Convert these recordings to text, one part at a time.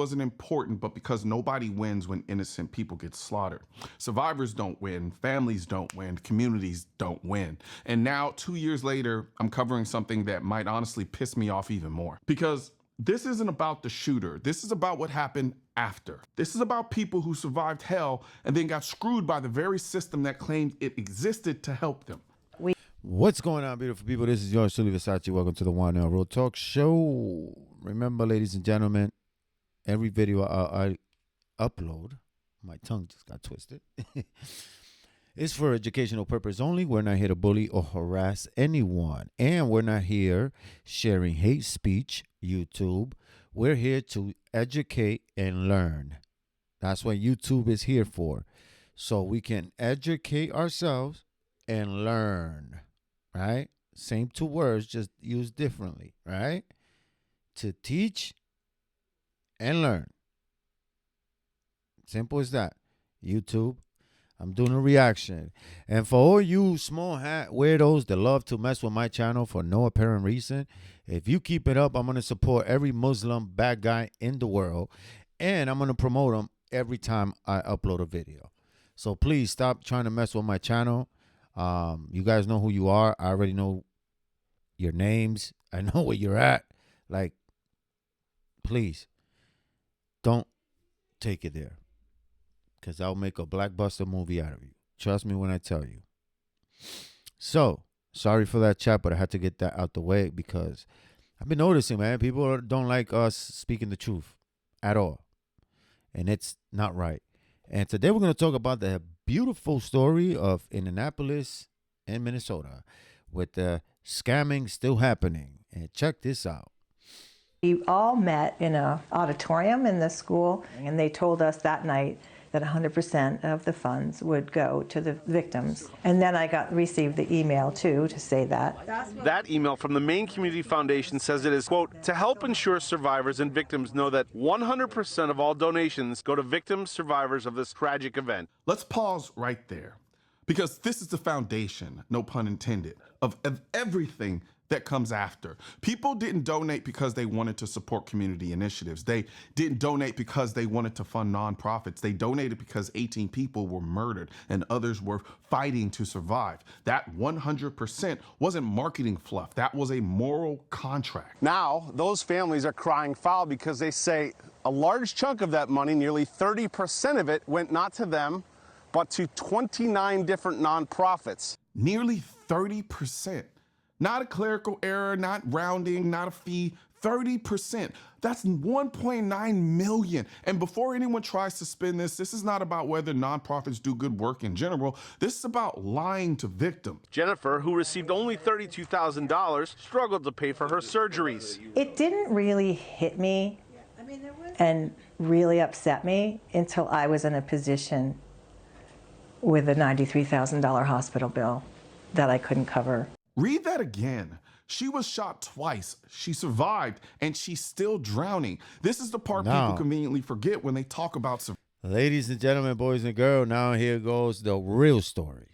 wasn't important, but because nobody wins when innocent people get slaughtered. Survivors don't win, families don't win, communities don't win. And now, 2 years later, I'm covering something that might honestly piss me off even more. Because this isn't about the shooter. This is about what happened after. This is about people who survived hell and then got screwed by the very system that claimed it existed to help them. What's going on, beautiful people? This is yours, truly, Versace. Welcome to the One L Real Talk Show. Remember, ladies and gentlemen, every video I upload, my tongue just got twisted, is for educational purpose only. We're not here to bully or harass anyone. And we're not here sharing hate speech, YouTube. We're here to educate and learn. That's what YouTube is here for. So we can educate ourselves and learn. Right? Same two words, just used differently, right? To teach and learn. Simple as that. YouTube, I'm doing a reaction. And for all you small hat weirdos that love to mess with my channel for no apparent reason, if you keep it up, I'm going to support every Muslim bad guy in the world. And I'm going to promote them every time I upload a video. So please stop trying to mess with my channel. You guys know who you are. I already know your names. I know where you're at. Like, please don't take it there, because I'll make a blockbuster movie out of you. Trust me when I tell you. So sorry for that chat, but I had to get that out the way because I've been noticing, man, people don't like us speaking the truth at all, and it's not right. And today we're going to talk about the beautiful story of Indianapolis and Minnesota, with the scamming still happening. And check this out. We all met in an auditorium in the school, and they told us that night that 100% of the funds would go to the victims. And then I received the email, too, to say that. That email from the Maine Community Foundation says it is, quote, to help ensure survivors and victims know that 100% of all donations go to victims, survivors of this tragic event. Let's pause right there, because this is the foundation, no pun intended, of everything that comes after. People didn't donate because they wanted to support community initiatives. They didn't donate because they wanted to fund nonprofits. They donated because 18 people were murdered and others were fighting to survive. That 100% wasn't marketing fluff. That was a moral contract. Now, those families are crying foul because they say a large chunk of that money, nearly 30% of it, went not to them, but to 29 different nonprofits. Nearly 30%. Not a clerical error, not rounding, not a fee, 30%. That's 1.9 million. And before anyone tries to spin this is not about whether nonprofits do good work in general. This is about lying to victims. Jennifer, who received only $32,000, struggled to pay for her surgeries. It didn't really hit me and really upset me until I was in a position with a $93,000 hospital bill that I couldn't cover. Read that again. She was shot twice. She survived, and she's still drowning. This is the part people conveniently forget when they talk about Ladies and gentlemen, boys and girls, now here goes the real story.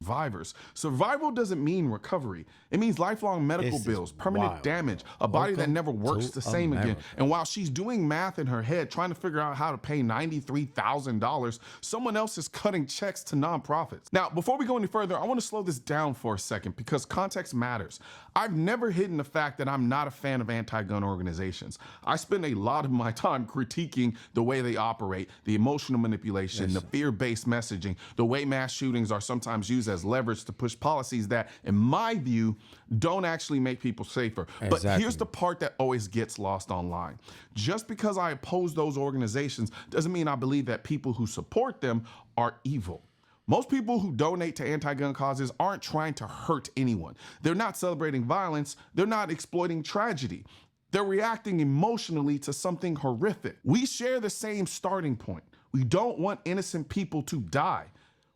Survivors. Survival doesn't mean recovery. It means lifelong medical bills, permanent damage, a body that never works the same again. And while she's doing math in her head, trying to figure out how to pay $93,000, someone else is cutting checks to nonprofits. Now, before we go any further, I want to slow this down for a second because context matters. I've never hidden the fact that I'm not a fan of anti-gun organizations. I spend a lot of my time critiquing the way they operate, the emotional manipulation, the fear-based messaging, the way mass shootings are sometimes used as leverage to push policies that, in my view, don't actually make people safer. But here's the part that always gets lost online. Just because I oppose those organizations doesn't mean I believe that people who support them are evil. Most people who donate to anti-gun causes aren't trying to hurt anyone. They're not celebrating violence. They're not exploiting tragedy. They're reacting emotionally to something horrific. We share the same starting point. We don't want innocent people to die.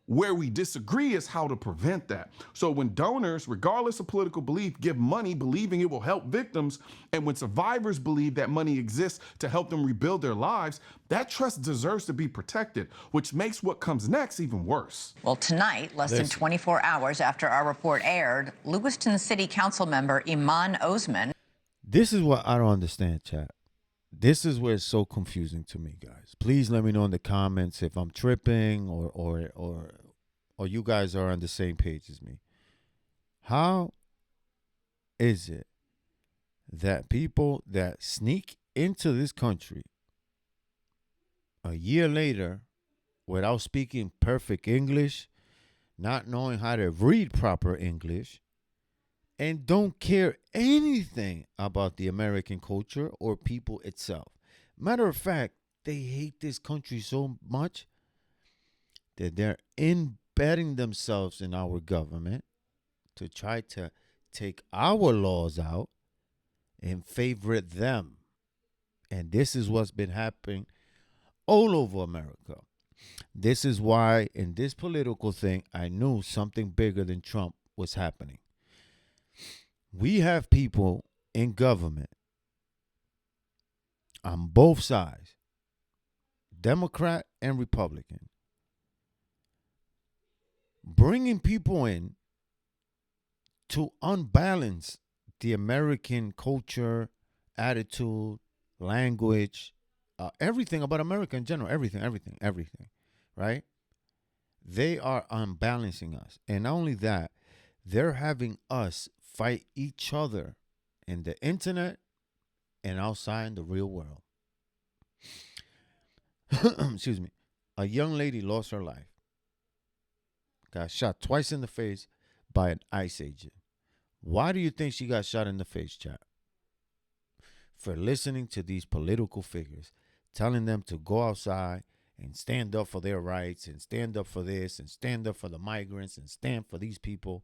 Where we disagree is how to prevent that. So when donors, regardless of political belief, give money believing it will help victims, and when survivors believe that money exists to help them rebuild their lives, that trust deserves to be protected, which makes what comes next even worse. Well, tonight, less than 24 hours after our report aired, Lewiston City Council member Iman Osman. This is what I don't understand, chat. This is where it's so confusing to me, guys. Please let me know in the comments if I'm tripping or you guys are on the same page as me. How is it that people that sneak into this country a year later without speaking perfect English, not knowing how to read proper English, and don't care anything about the American culture or people itself? Matter of fact, they hate this country so much that they're embedding themselves in our government to try to take our laws out and favorite them. And this is what's been happening all over America. This is why in this political thing, I knew something bigger than Trump was happening. We have people in government on both sides, Democrat and Republican, bringing people in to unbalance the American culture, attitude, language, everything about America in general, everything, right? They are unbalancing us. And not only that, they're having us fight each other in the internet and outside in the real world. Excuse me. A young lady lost her life. Got shot twice in the face by an ICE agent. Why do you think she got shot in the face, chat? For listening to these political figures, telling them to go outside and stand up for their rights and stand up for this and stand up for the migrants and stand for these people,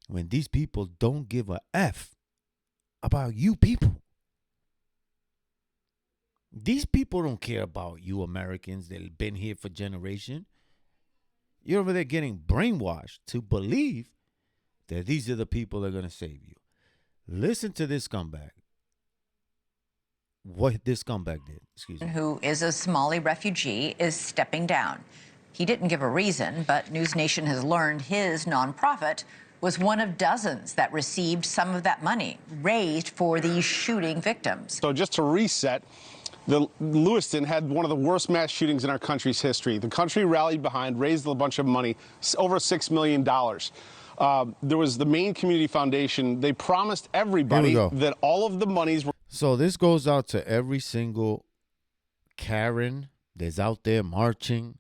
when these people don't give a F about you people. These people don't care about you Americans that have been here for generations. You're over there getting brainwashed to believe that these are the people that are going to save you. Listen to this scumbag. What this scumbag did, excuse me. Who is a Somali refugee, is stepping down. He didn't give a reason, but News Nation has learned his nonprofit was one of dozens that received some of that money raised for these shooting victims. So just to reset, Lewiston had one of the worst mass shootings in our country's history. The country rallied behind, raised a bunch of money, over $6 million. There was the Maine Community Foundation. They promised everybody that all of the monies were... So this goes out to every single Karen that's out there marching,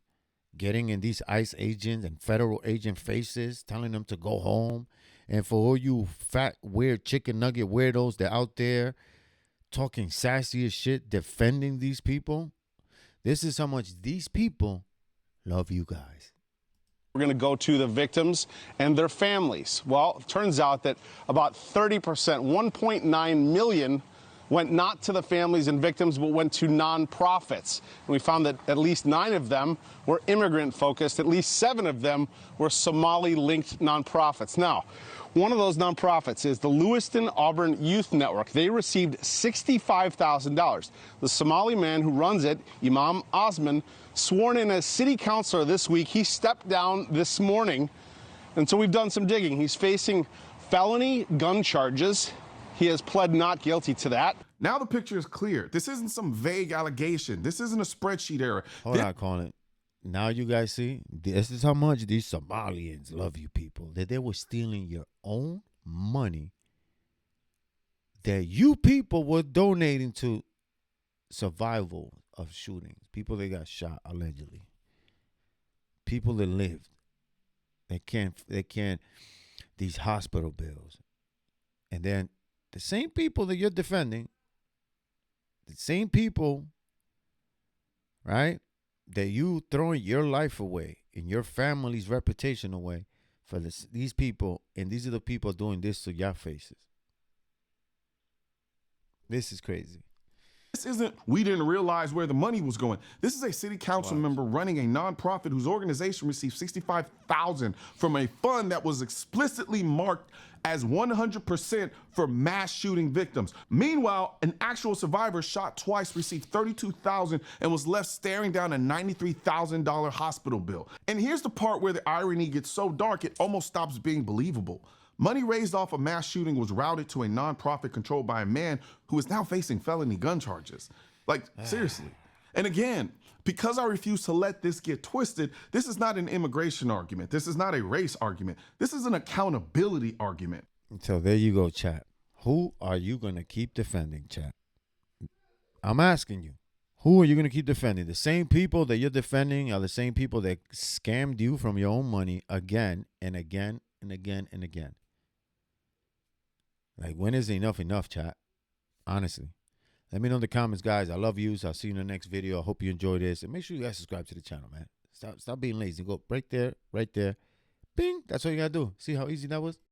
getting in these ICE agents and federal agent faces, telling them to go home. And for all you fat, weird chicken nugget weirdos that out there talking sassy as shit, defending these people, this is how much these people love you guys. We're going to go to the victims and their families. Well, it turns out that about 30%, 1.9 million, went not to the families and victims, but went to nonprofits. And we found that at least 9 of them were immigrant-focused. At least 7 of them were Somali-linked nonprofits. Now, one of those nonprofits is the Lewiston Auburn Youth Network. They received $65,000. The Somali man who runs it, Imam Osman, sworn in as city councilor this week. He stepped down this morning, and so we've done some digging. He's facing felony gun charges. He has pled not guilty to that. Now the picture is clear. This isn't some vague allegation. This isn't a spreadsheet error. Hold on, Colin. Now you guys see, this is how much these Somalians love you people, that they were stealing your own money that you people were donating to survival of shootings. People that got shot, allegedly. People that lived. They can't, these hospital bills. And then the same people that you're defending, the same people, right, that you throwing your life away and your family's reputation away for these people, and these are the people doing this to your faces. This is crazy. This isn't, we didn't realize where the money was going. This is a city council member running a nonprofit whose organization received $65,000 from a fund that was explicitly marked as 100% for mass shooting victims. Meanwhile, an actual survivor shot twice received $32,000 and was left staring down a $93,000 hospital bill. And here's the part where the irony gets so dark it almost stops being believable. Money raised off a mass shooting was routed to a nonprofit controlled by a man who is now facing felony gun charges. Like, seriously. And again, because I refuse to let this get twisted, this is not an immigration argument. This is not a race argument. This is an accountability argument. So there you go, chat. Who are you going to keep defending, chat? I'm asking you. Who are you going to keep defending? The same people that you're defending are the same people that scammed you from your own money again and again and again and again. Like, when is enough, chat? Honestly. Let me know in the comments, guys. I love you. I'll see you in the next video. I hope you enjoy this. And make sure you guys subscribe to the channel, man. Stop being lazy. Go right there. Bing. That's all you got to do. See how easy that was?